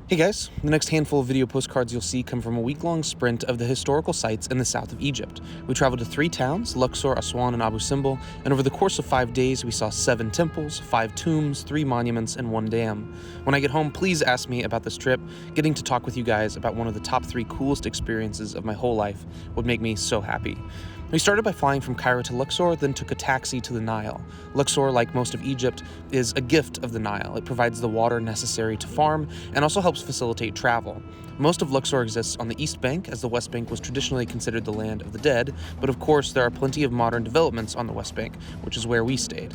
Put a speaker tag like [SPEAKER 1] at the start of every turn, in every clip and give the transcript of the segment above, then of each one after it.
[SPEAKER 1] Hey guys, the next handful of video postcards you'll see come from a week-long sprint of the historical sites in the south of Egypt. We traveled to 3 towns, Luxor, Aswan, and Abu Simbel, and over the course of 5 days we saw 7 temples, 5 tombs, 3 monuments, and 1 dam. When I get home, please ask me about this trip. Getting to talk with you guys about one of the top 3 coolest experiences of my whole life would make me so happy. We started by flying from Cairo to Luxor, then took a taxi to the Nile. Luxor, like most of Egypt, is a gift of the Nile. It provides the water necessary to farm and also helps facilitate travel. Most of Luxor exists on the East Bank, as the West Bank was traditionally considered the land of the dead, but of course there are plenty of modern developments on the West Bank, which is where we stayed.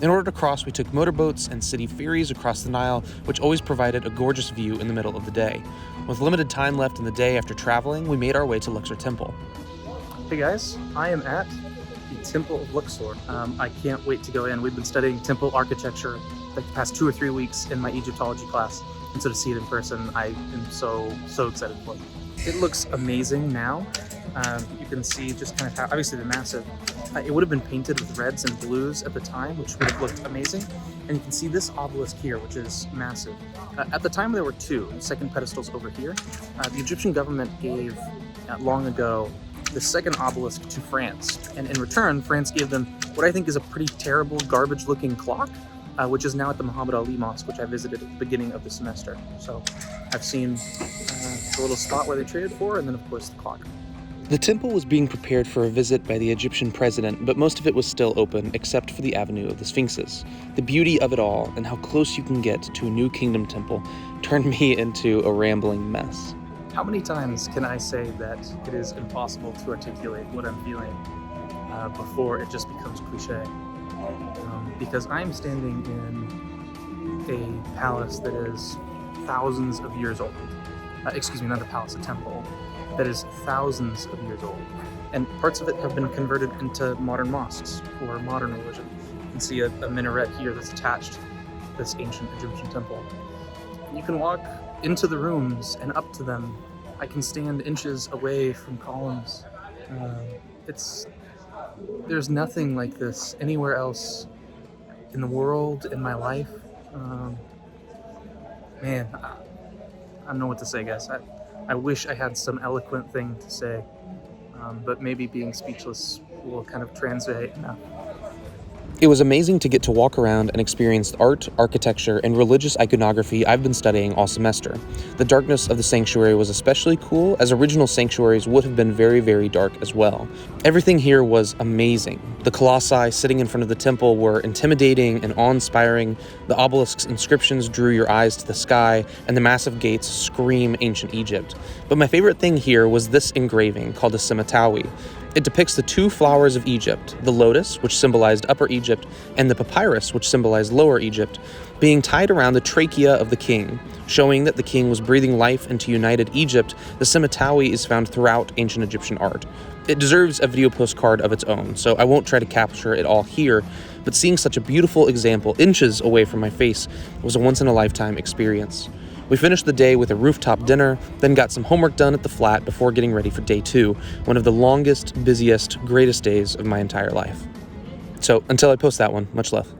[SPEAKER 1] In order to cross, we took motorboats and city ferries across the Nile, which always provided a gorgeous view in the middle of the day. With limited time left in the day after traveling, we made our way to Luxor Temple.
[SPEAKER 2] Hey guys, I am at the Temple of Luxor. I can't wait to go in. We've been studying temple architecture like the past 2 or 3 weeks in my Egyptology class, and so to see it in person, I am so excited for it. It looks amazing now. You can see just kind of how, obviously they're massive. It would have been painted with reds and blues at the time, which would have looked amazing. And you can see this obelisk here, which is massive. At the time there were 2, the second pedestal's over here. The Egyptian government gave, long ago, the second obelisk to France, and in return France gave them what I think is a pretty terrible garbage looking clock, which is now at the Muhammad Ali Mosque, which I visited at the beginning of the semester. So I've seen the little spot where they traded for, and then of course the clock.
[SPEAKER 1] The temple was being prepared for a visit by the Egyptian president, but most of it was still open except for the Avenue of the Sphinxes. The beauty of it all and how close you can get to a New Kingdom temple turned me into a rambling mess.
[SPEAKER 2] How many times can I say that it is impossible to articulate what I'm feeling before it just becomes cliche? Because I'm standing in a palace that is thousands of years old. Excuse me, not a palace, a temple that is thousands of years old. And parts of it have been converted into modern mosques or modern religion. You can see a minaret here that's attached to this ancient Egyptian temple. You can walk into the rooms and up to them. I can stand inches away from columns. There's nothing like this anywhere else in the world, in my life. Man, I don't know what to say, guys. I wish I had some eloquent thing to say, but maybe being speechless will kind of translate enough.
[SPEAKER 1] It was amazing to get to walk around and experience the art, architecture, and religious iconography I've been studying all semester. The darkness of the sanctuary was especially cool, as original sanctuaries would have been very, very dark as well. Everything here was amazing. The colossi sitting in front of the temple were intimidating and awe-inspiring, the obelisk's inscriptions drew your eyes to the sky, and the massive gates scream ancient Egypt. But my favorite thing here was this engraving called a Semitawi. It depicts the 2 flowers of Egypt, the lotus, which symbolized Upper Egypt, and the papyrus, which symbolized Lower Egypt, being tied around the trachea of the king. Showing that the king was breathing life into united Egypt, the Semitawi is found throughout ancient Egyptian art. It deserves a video postcard of its own, so I won't try to capture it all here, but seeing such a beautiful example inches away from my face was a once-in-a-lifetime experience. We finished the day with a rooftop dinner, then got some homework done at the flat before getting ready for day 2, one of the longest, busiest, greatest days of my entire life. So, until I post that one, much love.